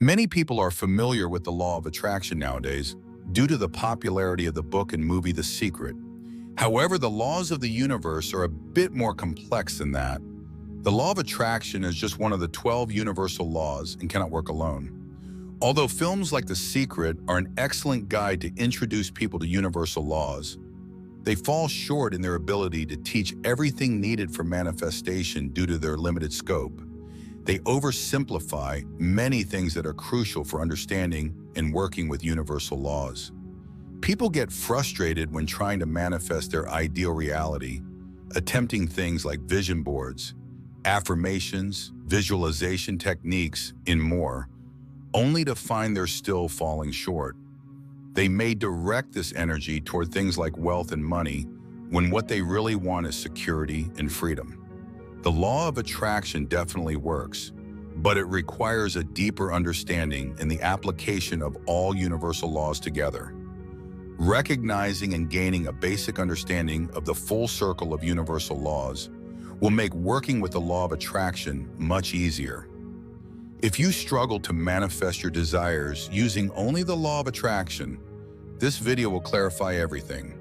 Many people are familiar with the law of attraction nowadays due to the popularity of the book and movie The Secret. However, the laws of the universe are a bit more complex than that. The law of attraction is just one of the 12 universal laws and cannot work alone. Although films like The Secret are an excellent guide to introduce people to universal laws, they fall short in their ability to teach everything needed for manifestation due to their limited scope. They oversimplify many things that are crucial for understanding and working with universal laws. People get frustrated when trying to manifest their ideal reality, attempting things like vision boards, affirmations, visualization techniques, and more, only to find they're still falling short. They may direct this energy toward things like wealth and money when what they really want is security and freedom. The law of attraction definitely works, but it requires a deeper understanding and the application of all universal laws together. Recognizing and gaining a basic understanding of the full circle of universal laws will make working with the law of attraction much easier. If you struggle to manifest your desires using only the law of attraction, this video will clarify everything.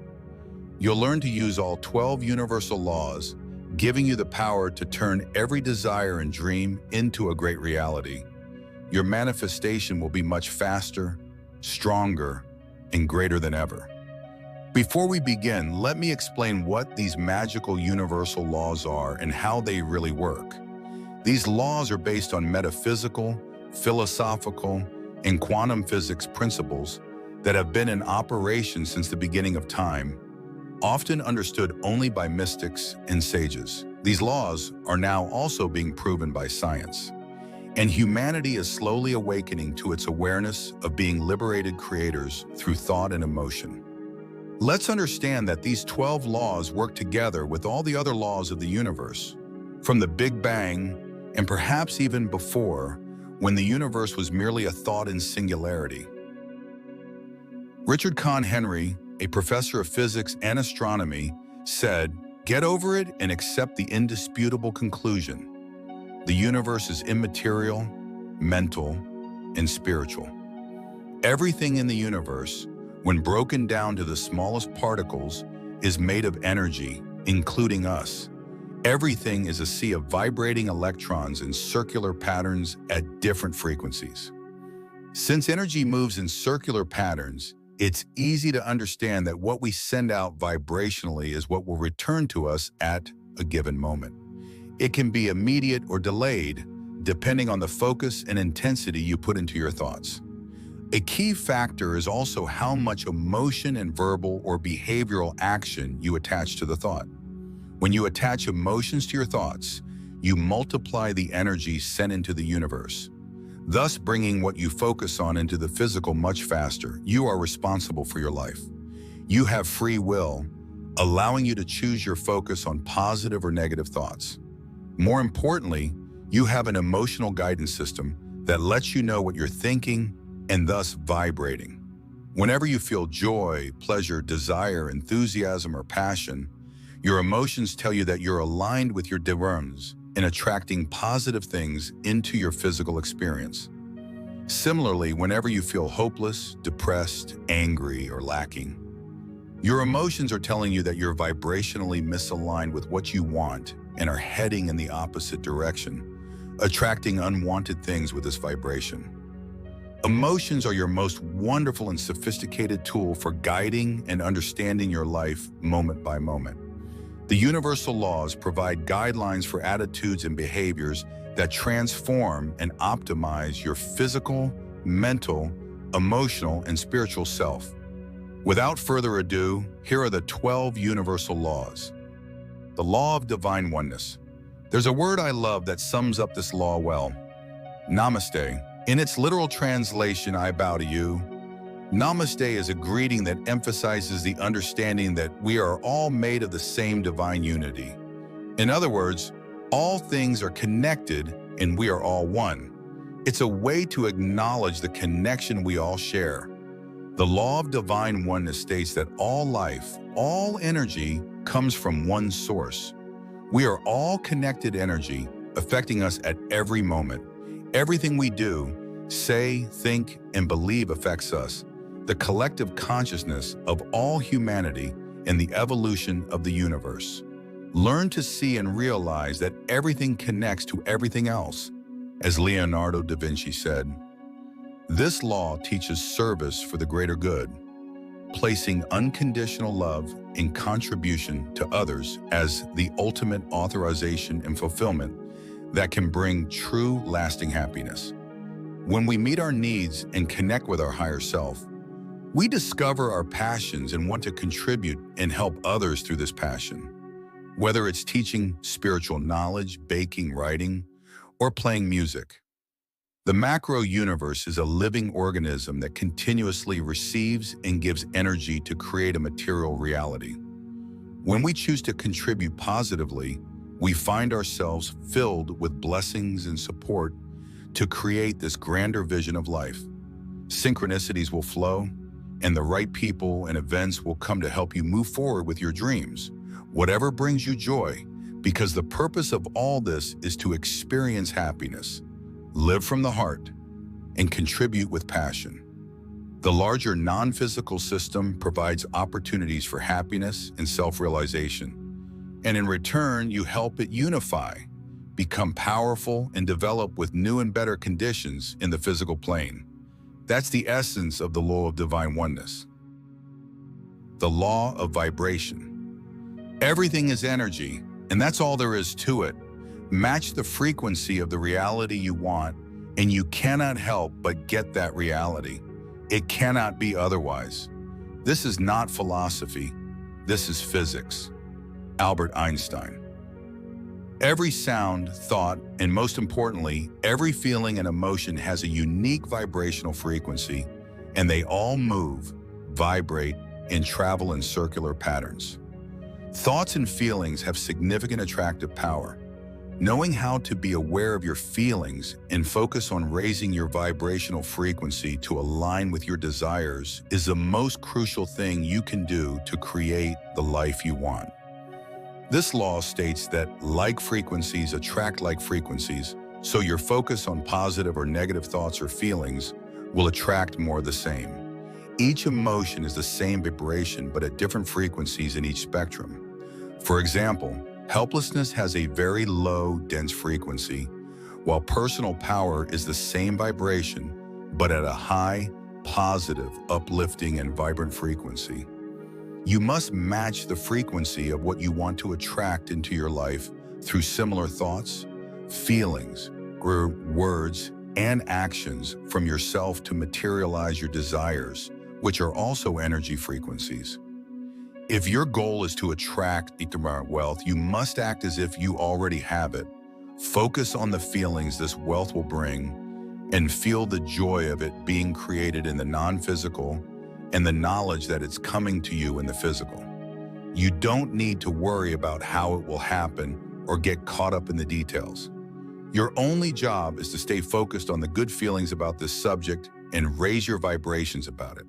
You'll learn to use all 12 universal laws, giving you the power to turn every desire and dream into a great reality. Your manifestation will be much faster, stronger, and greater than ever. Before we begin, let me explain what these magical universal laws are and how they really work. These laws are based on metaphysical, philosophical, and quantum physics principles that have been in operation since the beginning of time, often understood only by mystics and sages. These laws are now also being proven by science, and humanity is slowly awakening to its awareness of being liberated creators through thought and emotion. Let's understand that these 12 laws work together with all the other laws of the universe, from the Big Bang and perhaps even before, when the universe was merely a thought in singularity. Richard Conn Henry, a professor of physics and astronomy, said, "Get over it and accept the indisputable conclusion. The universe is immaterial, mental, and spiritual. Everything in the universe, when broken down to the smallest particles, is made of energy, including us. Everything is a sea of vibrating electrons in circular patterns at different frequencies." Since energy moves in circular patterns, it's easy to understand that what we send out vibrationally is what will return to us at a given moment. It can be immediate or delayed, depending on the focus and intensity you put into your thoughts. A key factor is also how much emotion and verbal or behavioral action you attach to the thought. When you attach emotions to your thoughts, you multiply the energy sent into the universe, thus bringing what you focus on into the physical much faster. You are responsible for your life. You have free will, allowing you to choose your focus on positive or negative thoughts. More importantly, you have an emotional guidance system that lets you know what you're thinking and thus vibrating. Whenever you feel joy, pleasure, desire, enthusiasm, or passion, your emotions tell you that you're aligned with your devams in attracting positive things into your physical experience. Similarly, whenever you feel hopeless, depressed, angry, or lacking, your emotions are telling you that you're vibrationally misaligned with what you want and are heading in the opposite direction, attracting unwanted things with this vibration. Emotions are your most wonderful and sophisticated tool for guiding and understanding your life moment by moment. The universal laws provide guidelines for attitudes and behaviors that transform and optimize your physical, mental, emotional, and spiritual self. Without further ado, here are the 12 universal laws. The Law of Divine Oneness. There's a word I love that sums up this law well: Namaste. In its literal translation, I bow to you. Namaste is a greeting that emphasizes the understanding that we are all made of the same divine unity. In other words, all things are connected and we are all one. It's a way to acknowledge the connection we all share. The Law of Divine Oneness states that all life, all energy, comes from one source. We are all connected energy, affecting us at every moment. Everything we do, say, think, and believe affects us, the collective consciousness of all humanity and the evolution of the universe. Learn to see and realize that everything connects to everything else. As Leonardo da Vinci said, this law teaches service for the greater good, placing unconditional love and contribution to others as the ultimate authorization and fulfillment that can bring true, lasting happiness. When we meet our needs and connect with our higher self, we discover our passions and want to contribute and help others through this passion. Whether it's teaching spiritual knowledge, baking, writing, or playing music. The macro universe is a living organism that continuously receives and gives energy to create a material reality. When we choose to contribute positively, we find ourselves filled with blessings and support to create this grander vision of life. Synchronicities will flow, and the right people and events will come to help you move forward with your dreams, whatever brings you joy, because the purpose of all this is to experience happiness, live from the heart, and contribute with passion. The larger non-physical system provides opportunities for happiness and self-realization, and in return, you help it unify, become powerful, and develop with new and better conditions in the physical plane. That's the essence of the Law of Divine Oneness. The Law of Vibration. Everything is energy, and that's all there is to it. Match the frequency of the reality you want, and you cannot help but get that reality. It cannot be otherwise. This is not philosophy. This is physics. Albert Einstein. Every sound, thought, and most importantly, every feeling and emotion has a unique vibrational frequency, and they all move, vibrate, and travel in circular patterns. Thoughts and feelings have significant attractive power. Knowing how to be aware of your feelings and focus on raising your vibrational frequency to align with your desires is the most crucial thing you can do to create the life you want. This law states that like frequencies attract like frequencies, so your focus on positive or negative thoughts or feelings will attract more of the same. Each emotion is the same vibration, but at different frequencies in each spectrum. For example, helplessness has a very low, dense frequency, while personal power is the same vibration, but at a high, positive, uplifting, and vibrant frequency. You must match the frequency of what you want to attract into your life through similar thoughts, feelings, words, and actions from yourself to materialize your desires, which are also energy frequencies. If your goal is to attract wealth, you must act as if you already have it. Focus on the feelings this wealth will bring and feel the joy of it being created in the non-physical and the knowledge that it's coming to you in the physical. You don't need to worry about how it will happen or get caught up in the details. Your only job is to stay focused on the good feelings about this subject and raise your vibrations about it.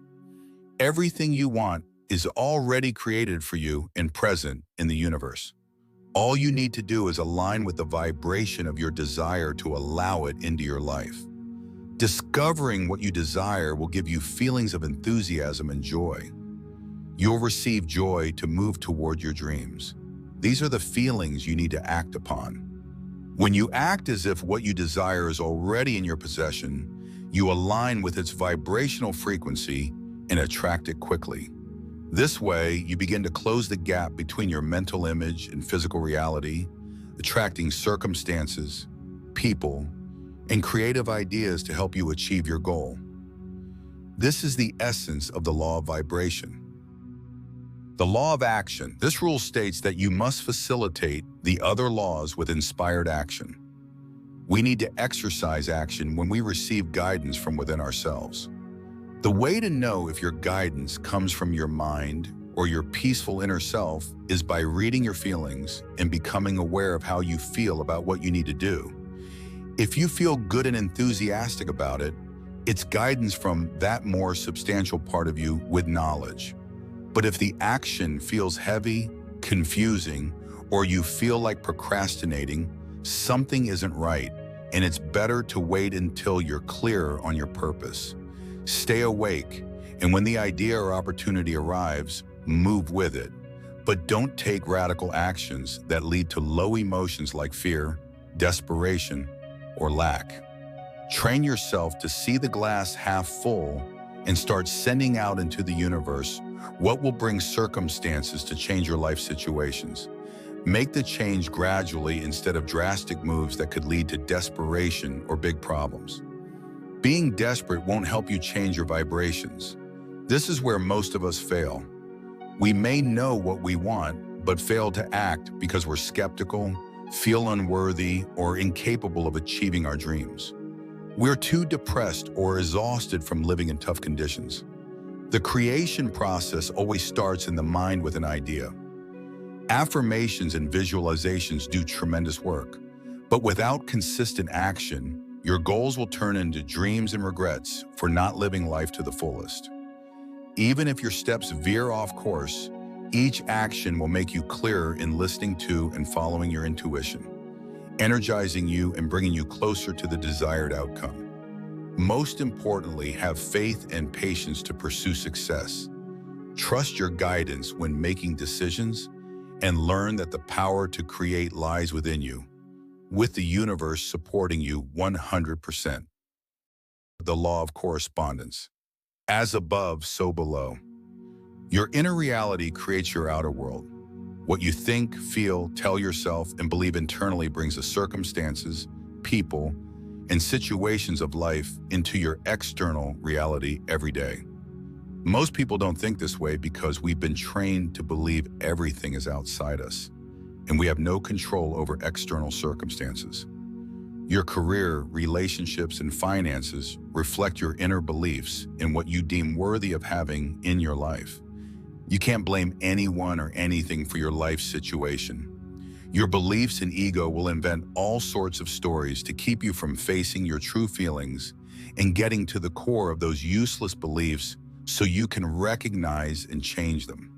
Everything you want is already created for you and present in the universe. All you need to do is align with the vibration of your desire to allow it into your life. Discovering what you desire will give you feelings of enthusiasm and joy. You'll receive joy to move toward your dreams. These are the feelings you need to act upon. When you act as if what you desire is already in your possession, you align with its vibrational frequency and attract it quickly. This way, you begin to close the gap between your mental image and physical reality, attracting circumstances, people, and creative ideas to help you achieve your goal. This is the essence of the law of vibration. The law of action. This rule states that you must facilitate the other laws with inspired action. We need to exercise action when we receive guidance from within ourselves. The way to know if your guidance comes from your mind or your peaceful inner self is by reading your feelings and becoming aware of how you feel about what you need to do. If you feel good and enthusiastic about it, it's guidance from that more substantial part of you with knowledge. But if the action feels heavy, confusing, or you feel like procrastinating, something isn't right, and it's better to wait until you're clearer on your purpose. Stay awake, and when the idea or opportunity arrives, move with it. But don't take radical actions that lead to low emotions like fear, desperation, or lack. Train yourself to see the glass half full and start sending out into the universe what will bring circumstances to change your life situations. Make the change gradually instead of drastic moves that could lead to desperation or big problems. Being desperate won't help you change your vibrations. This is where most of us fail. We may know what we want, but fail to act because we're skeptical, feel unworthy, or incapable of achieving our dreams. We're too depressed or exhausted from living in tough conditions. The creation process always starts in the mind with an idea. Affirmations and visualizations do tremendous work, but without consistent action, your goals will turn into dreams and regrets for not living life to the fullest. Even if your steps veer off course, each action will make you clearer in listening to and following your intuition, energizing you and bringing you closer to the desired outcome. Most importantly, have faith and patience to pursue success. Trust your guidance when making decisions and learn that the power to create lies within you, with the universe supporting you 100%. The Law of Correspondence. As above, so below. Your inner reality creates your outer world. What you think, feel, tell yourself, and believe internally brings the circumstances, people, and situations of life into your external reality every day. Most people don't think this way because we've been trained to believe everything is outside us, and we have no control over external circumstances. Your career, relationships, and finances reflect your inner beliefs and what you deem worthy of having in your life. You can't blame anyone or anything for your life situation. Your beliefs and ego will invent all sorts of stories to keep you from facing your true feelings and getting to the core of those useless beliefs so you can recognize and change them.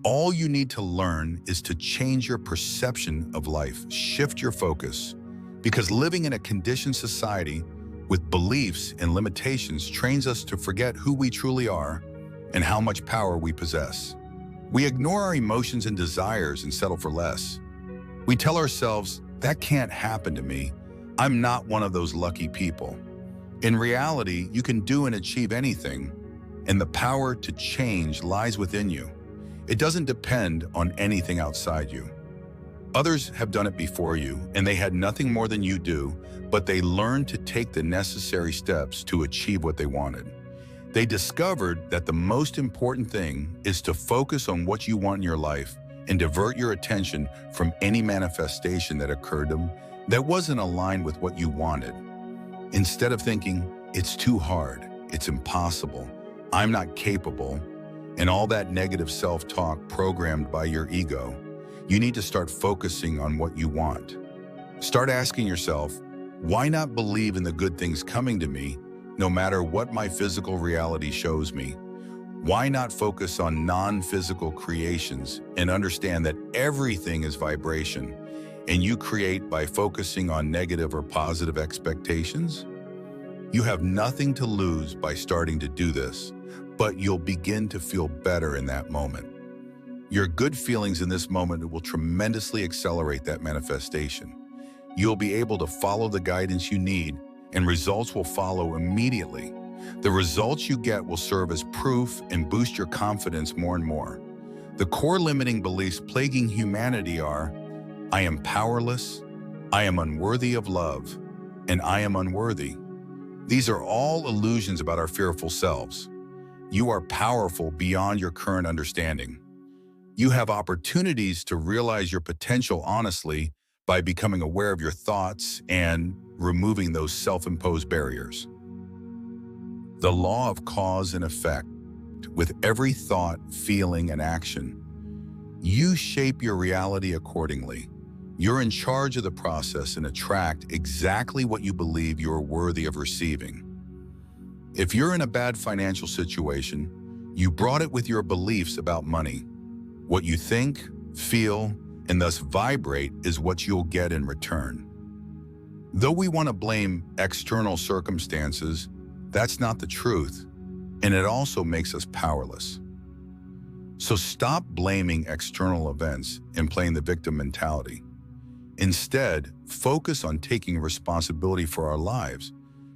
All you need to learn is to change your perception of life, shift your focus, because living in a conditioned society with beliefs and limitations trains us to forget who we truly are and how much power we possess. We ignore our emotions and desires and settle for less. We tell ourselves, that can't happen to me. I'm not one of those lucky people. In reality, you can do and achieve anything, and the power to change lies within you. It doesn't depend on anything outside you. Others have done it before you, and they had nothing more than you do, but they learned to take the necessary steps to achieve what they wanted. They discovered that the most important thing is to focus on what you want in your life and divert your attention from any manifestation that occurred to them that wasn't aligned with what you wanted. Instead of thinking, it's too hard, it's impossible, I'm not capable, and all that negative self-talk programmed by your ego, you need to start focusing on what you want. Start asking yourself, why not believe in the good things coming to me, no matter what my physical reality shows me? Why not focus on non-physical creations and understand that everything is vibration, and you create by focusing on negative or positive expectations? You have nothing to lose by starting to do this, but you'll begin to feel better in that moment. Your good feelings in this moment will tremendously accelerate that manifestation. You'll be able to follow the guidance you need, and results will follow immediately. The results you get will serve as proof and boost your confidence more and more. The core limiting beliefs plaguing humanity are, I am powerless, I am unworthy of love, and I am unworthy. These are all illusions about our fearful selves. You are powerful beyond your current understanding. You have opportunities to realize your potential honestly by becoming aware of your thoughts and removing those self-imposed barriers. The law of cause and effect. With every thought, feeling, and action, you shape your reality accordingly. You're in charge of the process and attract exactly what you believe you are worthy of receiving. If you're in a bad financial situation, you brought it with your beliefs about money. What you think, feel, and thus vibrate is what you'll get in return. Though we want to blame external circumstances, that's not the truth, and it also makes us powerless. So stop blaming external events and playing the victim mentality. Instead, focus on taking responsibility for our lives,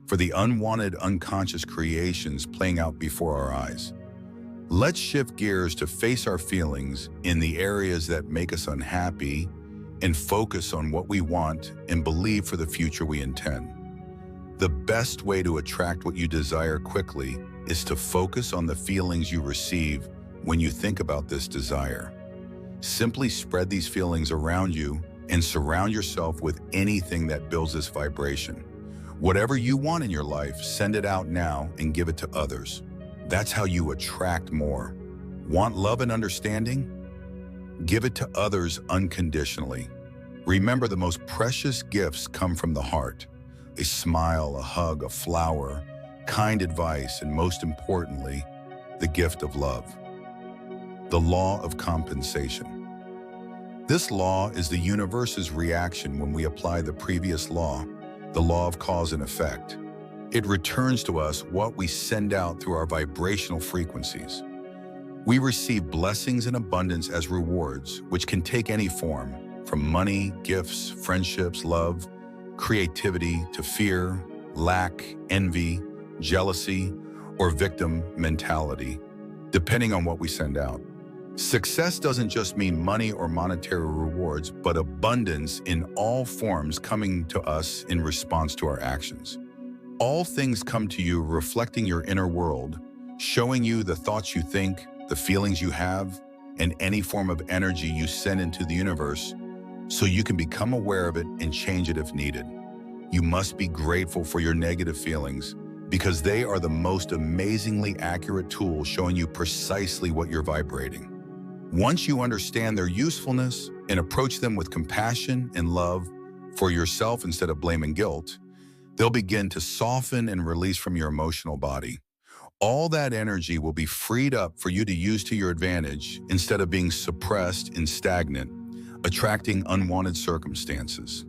for the unwanted unconscious creations playing out before our eyes. Let's shift gears to face our feelings in the areas that make us unhappy and focus on what we want and believe for the future we intend. The best way to attract what you desire quickly is to focus on the feelings you receive when you think about this desire. Simply spread these feelings around you and surround yourself with anything that builds this vibration. Whatever you want in your life, send it out now and give it to others. That's how you attract more. Want love and understanding? Give it to others unconditionally. Remember, the most precious gifts come from the heart. A smile, a hug, a flower, kind advice, and most importantly, the gift of love. The law of compensation. This law is the universe's reaction when we apply the previous law, the law of cause and effect. It returns to us what we send out through our vibrational frequencies. We receive blessings and abundance as rewards, which can take any form, from money, gifts, friendships, love, creativity, to fear, lack, envy, jealousy, or victim mentality, depending on what we send out. Success doesn't just mean money or monetary rewards, but abundance in all forms coming to us in response to our actions. All things come to you reflecting your inner world, showing you the thoughts you think, the feelings you have, and any form of energy you send into the universe, so you can become aware of it and change it if needed. You must be grateful for your negative feelings, because they are the most amazingly accurate tool showing you precisely what you're vibrating. Once you understand their usefulness and approach them with compassion and love for yourself instead of blame and guilt, they'll begin to soften and release from your emotional body. All that energy will be freed up for you to use to your advantage instead of being suppressed and stagnant, attracting unwanted circumstances.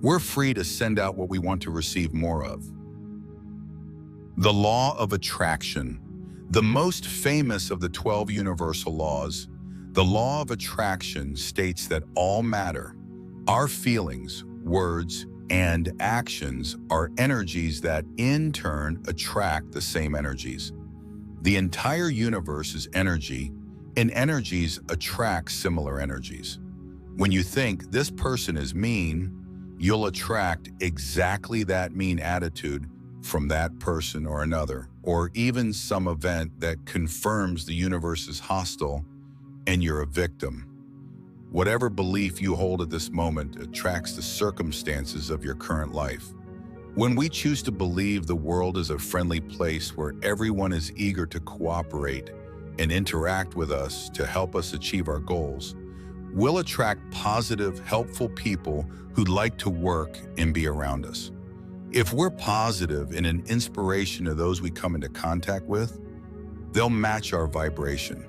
We're free to send out what we want to receive more of. The law of attraction. The most famous of the 12 universal laws, the law of attraction states that all matter, our feelings, words, and actions are energies that in turn attract the same energies. The entire universe is energy, and energies attract similar energies. When you think this person is mean, you'll attract exactly that mean attitude from that person or another, or even some event that confirms the universe is hostile and you're a victim. Whatever belief you hold at this moment attracts the circumstances of your current life. When we choose to believe the world is a friendly place where everyone is eager to cooperate and interact with us to help us achieve our goals, we'll attract positive, helpful people who'd like to work and be around us. If we're positive and an inspiration to those we come into contact with, they'll match our vibration.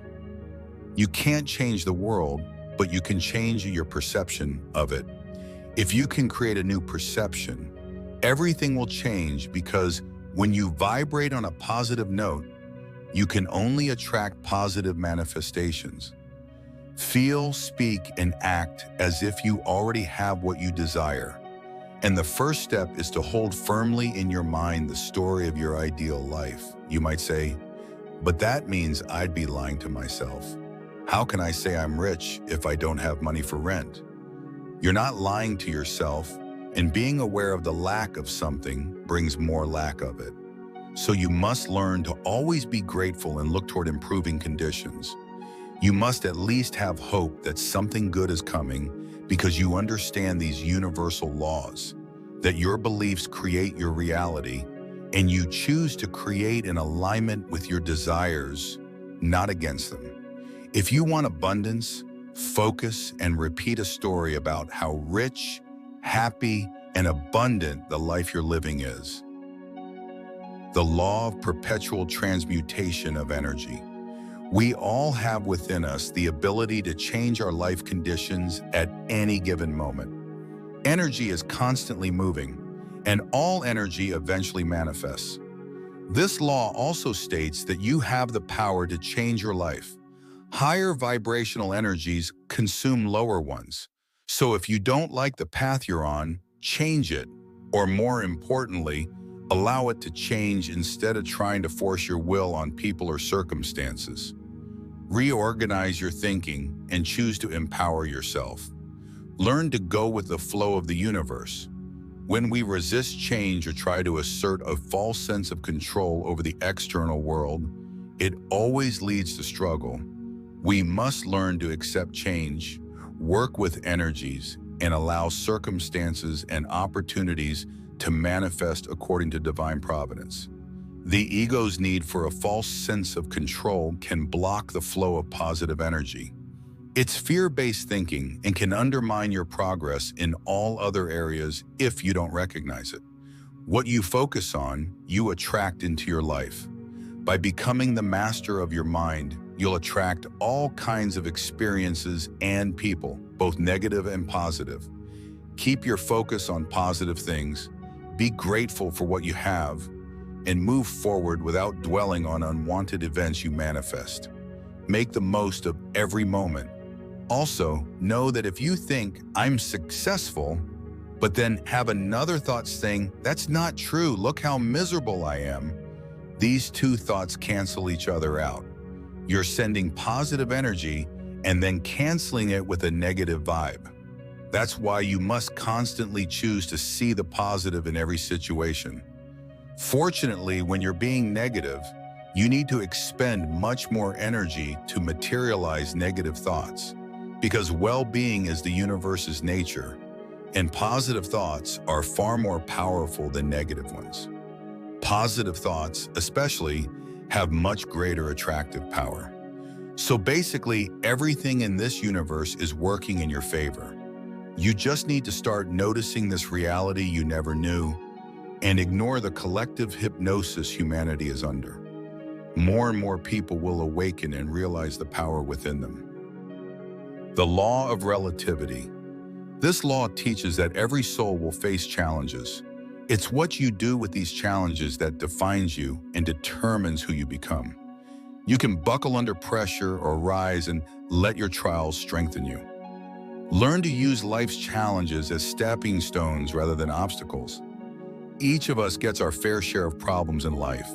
You can't change the world, but you can change your perception of it. If you can create a new perception, everything will change, because when you vibrate on a positive note, you can only attract positive manifestations. Feel, speak, and act as if you already have what you desire. And the first step is to hold firmly in your mind the story of your ideal life. You might say, but that means I'd be lying to myself. How can I say I'm rich if I don't have money for rent? You're not lying to yourself, and being aware of the lack of something brings more lack of it. So you must learn to always be grateful and look toward improving conditions. You must at least have hope that something good is coming, because you understand these universal laws, that your beliefs create your reality, and you choose to create in alignment with your desires, not against them. If you want abundance, focus and repeat a story about how rich, happy, and abundant the life you're living is. The law of perpetual transmutation of energy. We all have within us the ability to change our life conditions at any given moment. Energy is constantly moving, and all energy eventually manifests. This law also states that you have the power to change your life. Higher vibrational energies consume lower ones. So if you don't like the path you're on, change it. Or more importantly, allow it to change instead of trying to force your will on people or circumstances. Reorganize your thinking and choose to empower yourself. Learn to go with the flow of the universe. When we resist change or try to assert a false sense of control over the external world, it always leads to struggle. We must learn to accept change, work with energies, and allow circumstances and opportunities to manifest according to divine providence. The ego's need for a false sense of control can block the flow of positive energy. It's fear-based thinking and can undermine your progress in all other areas if you don't recognize it. What you focus on, you attract into your life. By becoming the master of your mind, you'll attract all kinds of experiences and people, both negative and positive. Keep your focus on positive things, be grateful for what you have, and move forward without dwelling on unwanted events you manifest. Make the most of every moment. Also, know that if you think, I'm successful, but then have another thought saying, that's not true, look how miserable I am, these two thoughts cancel each other out. You're sending positive energy and then canceling it with a negative vibe. That's why you must constantly choose to see the positive in every situation. Fortunately, when you're being negative, you need to expend much more energy to materialize negative thoughts, because well-being is the universe's nature, and positive thoughts are far more powerful than negative ones. Positive thoughts, especially, have much greater attractive power. So basically, everything in this universe is working in your favor. You just need to start noticing this reality you never knew and ignore the collective hypnosis humanity is under. More and more people will awaken and realize the power within them. The Law of Relativity. This law teaches that every soul will face challenges. It's what you do with these challenges that defines you and determines who you become. You can buckle under pressure or rise and let your trials strengthen you. Learn to use life's challenges as stepping stones rather than obstacles. Each of us gets our fair share of problems in life,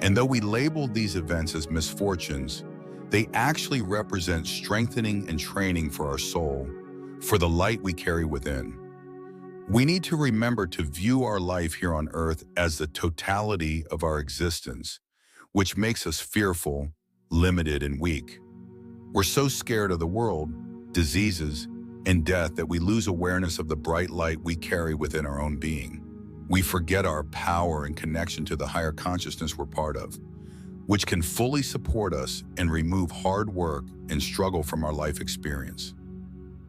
and though we label these events as misfortunes, they actually represent strengthening and training for our soul, for the light we carry within. We need to remember to view our life here on earth as the totality of our existence, which makes us fearful, limited, and weak. We're so scared of the world, diseases, and death that we lose awareness of the bright light we carry within our own being. We forget our power and connection to the higher consciousness we're part of, which can fully support us and remove hard work and struggle from our life experience.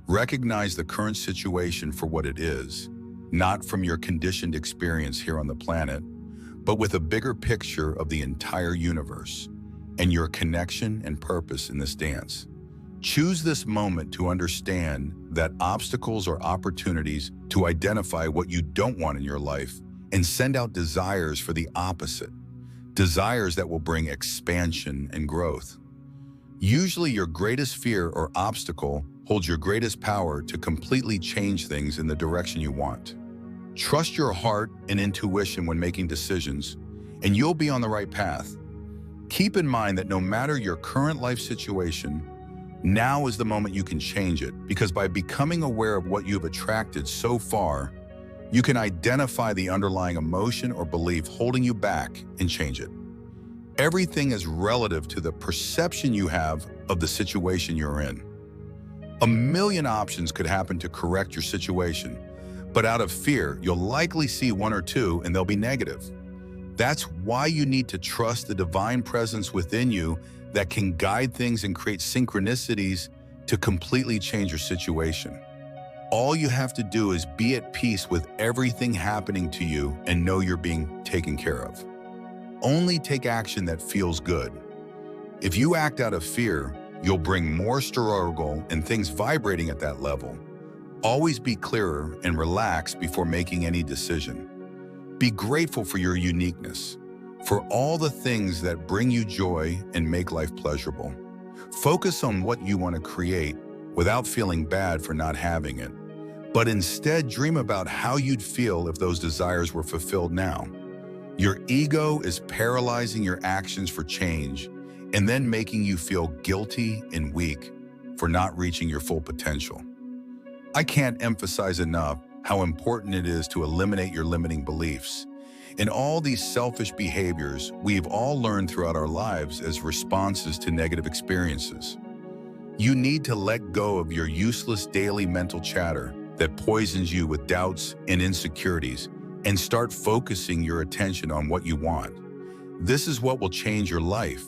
Recognize the current situation for what it is, not from your conditioned experience here on the planet, but with a bigger picture of the entire universe and your connection and purpose in this dance. Choose this moment to understand that obstacles are opportunities to identify what you don't want in your life and send out desires for the opposite, desires that will bring expansion and growth. Usually your greatest fear or obstacle holds your greatest power to completely change things in the direction you want. Trust your heart and intuition when making decisions, and you'll be on the right path. Keep in mind that no matter your current life situation, now is the moment you can change it, because by becoming aware of what you've attracted so far, you can identify the underlying emotion or belief holding you back and change it. Everything is relative to the perception you have of the situation you're in. A million options could happen to correct your situation, but out of fear, you'll likely see one or two and they'll be negative. That's why you need to trust the divine presence within you that can guide things and create synchronicities to completely change your situation. All you have to do is be at peace with everything happening to you and know you're being taken care of. Only take action that feels good. If you act out of fear, you'll bring more struggle and things vibrating at that level. Always be clearer and relaxed before making any decision. Be grateful for your uniqueness, for all the things that bring you joy and make life pleasurable. Focus on what you want to create without feeling bad for not having it, but instead dream about how you'd feel if those desires were fulfilled now. Your ego is paralyzing your actions for change and then making you feel guilty and weak for not reaching your full potential. I can't emphasize enough how important it is to eliminate your limiting beliefs. In all these selfish behaviors we've all learned throughout our lives as responses to negative experiences. You need to let go of your useless daily mental chatter that poisons you with doubts and insecurities and start focusing your attention on what you want. This is what will change your life.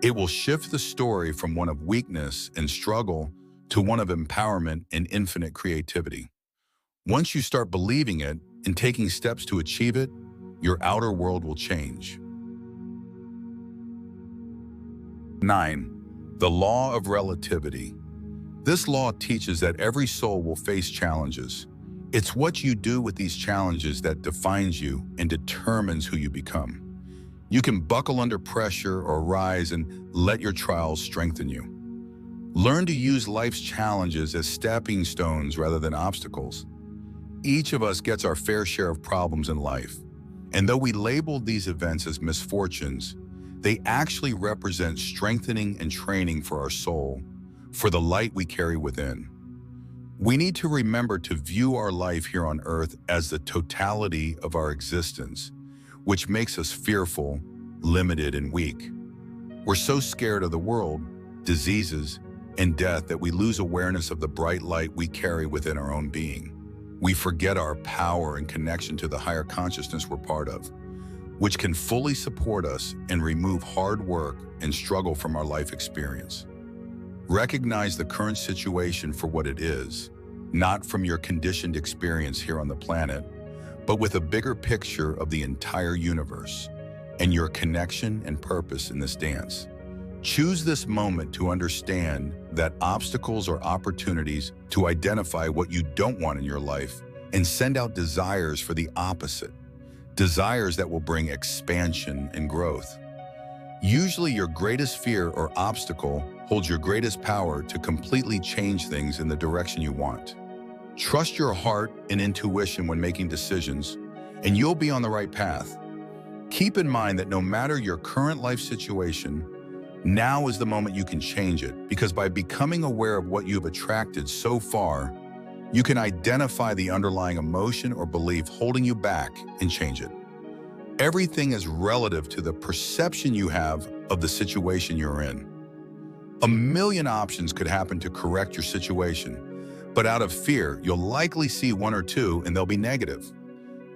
It will shift the story from one of weakness and struggle to one of empowerment and infinite creativity. Once you start believing it and taking steps to achieve it, your outer world will change. 9. The Law of Relativity. This law teaches that every soul will face challenges. It's what you do with these challenges that defines you and determines who you become. You can buckle under pressure or rise and let your trials strengthen you. Learn to use life's challenges as stepping stones rather than obstacles. Each of us gets our fair share of problems in life, and though we label these events as misfortunes, they actually represent strengthening and training for our soul, for the light we carry within. We need to remember to view our life here on earth as the totality of our existence, which makes us fearful, limited, and weak. We're so scared of the world, diseases, and death that we lose awareness of the bright light we carry within our own being. We forget our power and connection to the higher consciousness we're part of, which can fully support us and remove hard work and struggle from our life experience. Recognize the current situation for what it is, not from your conditioned experience here on the planet, but with a bigger picture of the entire universe and your connection and purpose in this dance. Choose this moment to understand that obstacles are opportunities to identify what you don't want in your life and send out desires for the opposite, desires that will bring expansion and growth. Usually your greatest fear or obstacle holds your greatest power to completely change things in the direction you want. Trust your heart and intuition when making decisions, and you'll be on the right path. Keep in mind that no matter your current life situation, now is the moment you can change it, because by becoming aware of what you've attracted so far, you can identify the underlying emotion or belief holding you back and change it. Everything is relative to the perception you have of the situation you're in. A million options could happen to correct your situation, but out of fear, you'll likely see one or two and they'll be negative.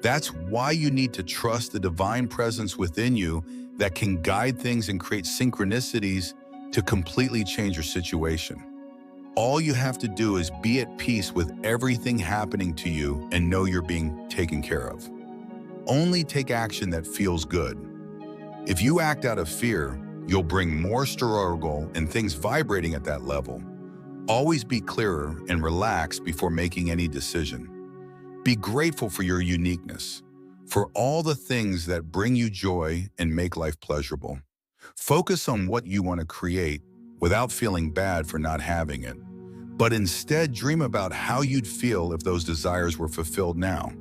That's why you need to trust the divine presence within you that can guide things and create synchronicities to completely change your situation. All you have to do is be at peace with everything happening to you and know you're being taken care of. Only take action that feels good. If you act out of fear, you'll bring more struggle and things vibrating at that level. Always be clearer and relaxed before making any decision. Be grateful for your uniqueness, for all the things that bring you joy and make life pleasurable. Focus on what you want to create without feeling bad for not having it, but instead dream about how you'd feel if those desires were fulfilled now.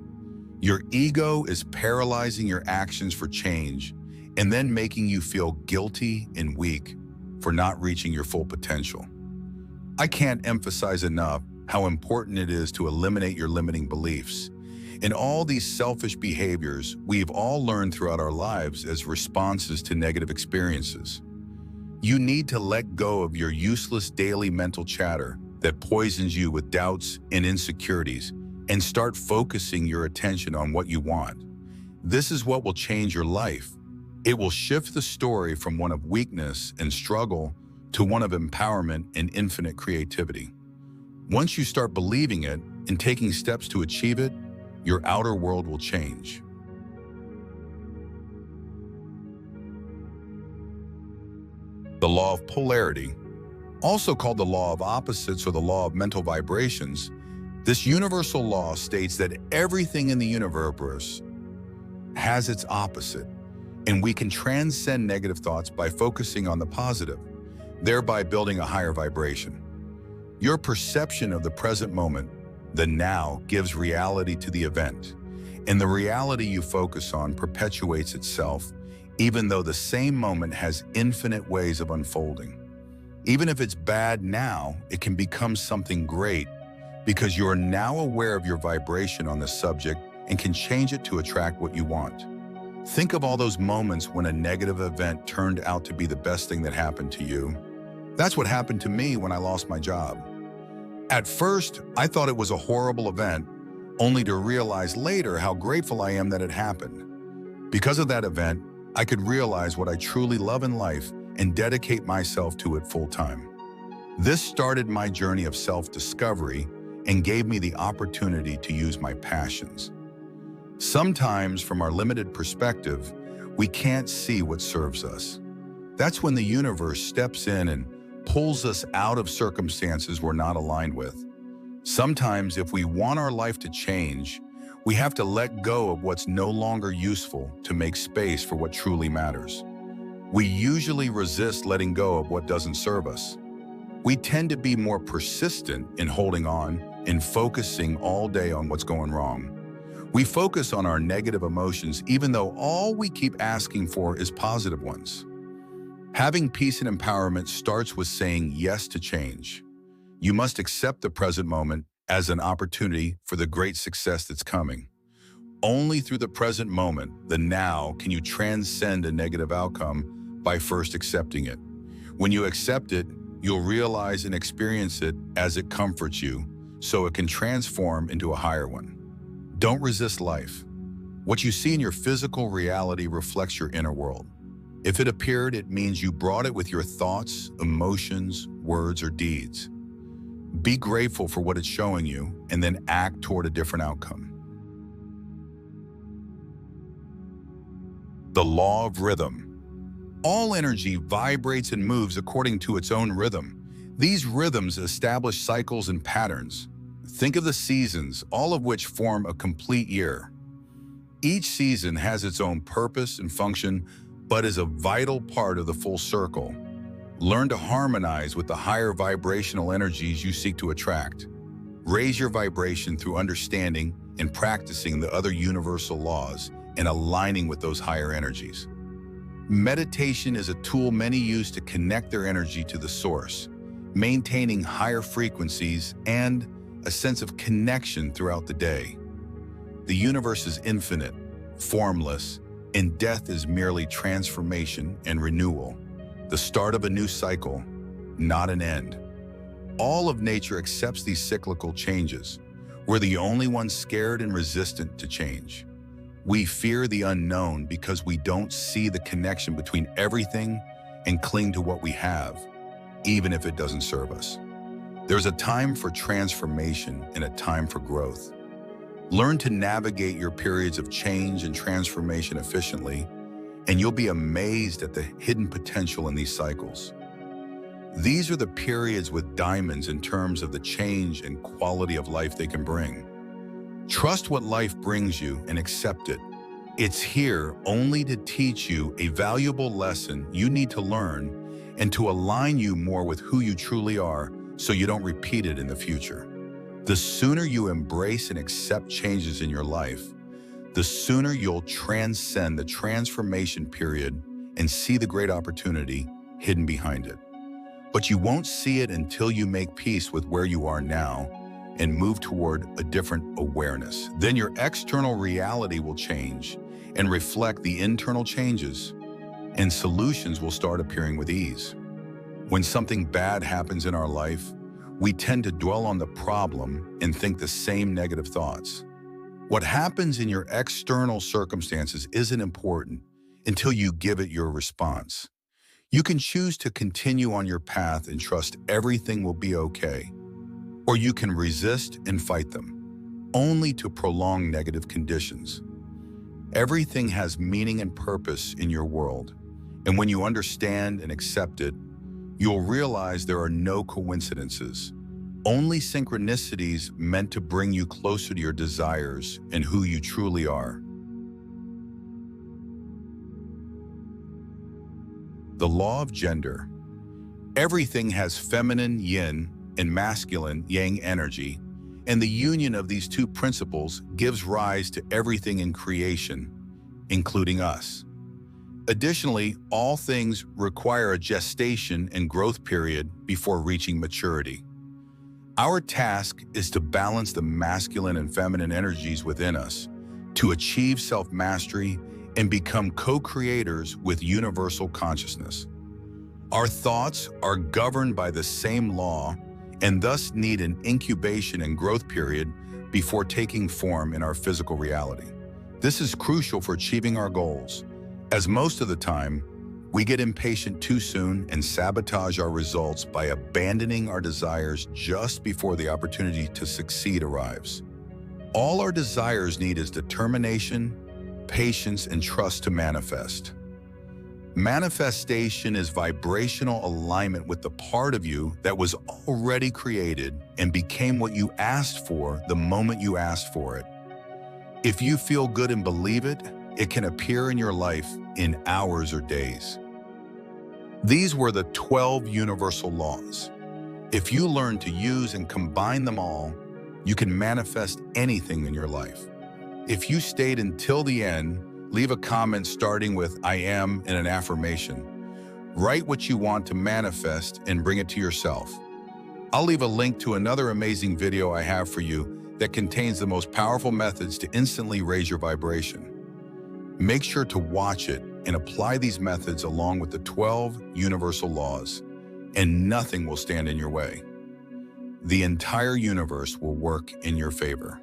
Your ego is paralyzing your actions for change and then making you feel guilty and weak for not reaching your full potential. I can't emphasize enough how important it is to eliminate your limiting beliefs. In all these selfish behaviors we've all learned throughout our lives as responses to negative experiences. You need to let go of your useless daily mental chatter that poisons you with doubts and insecurities and start focusing your attention on what you want. This is what will change your life. It will shift the story from one of weakness and struggle to one of empowerment and infinite creativity. Once you start believing it and taking steps to achieve it, your outer world will change. The Law of Polarity, also called the Law of Opposites or the Law of Mental Vibrations, This universal law states that everything in the universe has its opposite, and we can transcend negative thoughts by focusing on the positive, thereby building a higher vibration. Your perception of the present moment, the now, gives reality to the event, and the reality you focus on perpetuates itself, even though the same moment has infinite ways of unfolding. Even if it's bad now, it can become something great because you're now aware of your vibration on the subject and can change it to attract what you want. Think of all those moments when a negative event turned out to be the best thing that happened to you. That's what happened to me when I lost my job. At first, I thought it was a horrible event, only to realize later how grateful I am that it happened. Because of that event, I could realize what I truly love in life and dedicate myself to it full time. This started my journey of self-discovery and gave me the opportunity to use my passions. Sometimes, from our limited perspective, we can't see what serves us. That's when the universe steps in and pulls us out of circumstances we're not aligned with. Sometimes, if we want our life to change, we have to let go of what's no longer useful to make space for what truly matters. We usually resist letting go of what doesn't serve us. We tend to be more persistent in holding on and focusing all day on what's going wrong. We focus on our negative emotions even though all we keep asking for is positive ones. Having peace and empowerment starts with saying yes to change. You must accept the present moment as an opportunity for the great success that's coming. Only through the present moment, the now, can you transcend a negative outcome by first accepting it. When you accept it, you'll realize and experience it as it comforts you, so it can transform into a higher one. Don't resist life. What you see in your physical reality reflects your inner world. If it appeared, it means you brought it with your thoughts, emotions, words, or deeds. Be grateful for what it's showing you and then act toward a different outcome. The law of rhythm. All energy vibrates and moves according to its own rhythm. These rhythms establish cycles and patterns. Think of the seasons, all of which form a complete year. Each season has its own purpose and function, but is a vital part of the full circle. Learn to harmonize with the higher vibrational energies you seek to attract. Raise your vibration through understanding and practicing the other universal laws and aligning with those higher energies. Meditation is a tool many use to connect their energy to the source, maintaining higher frequencies and a sense of connection throughout the day. The universe is infinite, formless, and death is merely transformation and renewal, the start of a new cycle, not an end. All of nature accepts these cyclical changes. We're the only ones scared and resistant to change. We fear the unknown because we don't see the connection between everything and cling to what we have, even if it doesn't serve us. There's a time for transformation and a time for growth. Learn to navigate your periods of change and transformation efficiently, and you'll be amazed at the hidden potential in these cycles. These are the periods with diamonds in terms of the change and quality of life they can bring. Trust what life brings you and accept it. It's here only to teach you a valuable lesson you need to learn and to align you more with who you truly are so you don't repeat it in the future. The sooner you embrace and accept changes in your life, the sooner you'll transcend the transformation period and see the great opportunity hidden behind it. But you won't see it until you make peace with where you are now and move toward a different awareness. Then your external reality will change and reflect the internal changes, and solutions will start appearing with ease. When something bad happens in our life, we tend to dwell on the problem and think the same negative thoughts. What happens in your external circumstances isn't important until you give it your response. You can choose to continue on your path and trust everything will be okay, or you can resist and fight them, only to prolong negative conditions. Everything has meaning and purpose in your world, and when you understand and accept it, you'll realize there are no coincidences. Only synchronicities meant to bring you closer to your desires and who you truly are. The law of gender. Everything has feminine yin and masculine yang energy, and the union of these two principles gives rise to everything in creation, including us. Additionally, all things require a gestation and growth period before reaching maturity. Our task is to balance the masculine and feminine energies within us, to achieve self-mastery and become co-creators with universal consciousness. Our thoughts are governed by the same law and thus need an incubation and growth period before taking form in our physical reality. This is crucial for achieving our goals, as most of the time, we get impatient too soon and sabotage our results by abandoning our desires just before the opportunity to succeed arrives. All our desires need is determination, patience, and trust to manifest. Manifestation is vibrational alignment with the part of you that was already created and became what you asked for the moment you asked for it. If you feel good and believe it, it can appear in your life in hours or days. These were the 12 universal laws. If you learn to use and combine them all, you can manifest anything in your life. If you stayed until the end, leave a comment starting with "I am" and an affirmation. Write what you want to manifest and bring it to yourself. I'll leave a link to another amazing video I have for you that contains the most powerful methods to instantly raise your vibration. Make sure to watch it and apply these methods along with the 12 universal laws, and nothing will stand in your way. The entire universe will work in your favor.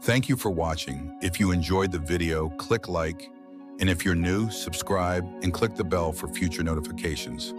Thank you for watching. If you enjoyed the video, click like, and if you're new, subscribe and click the bell for future notifications.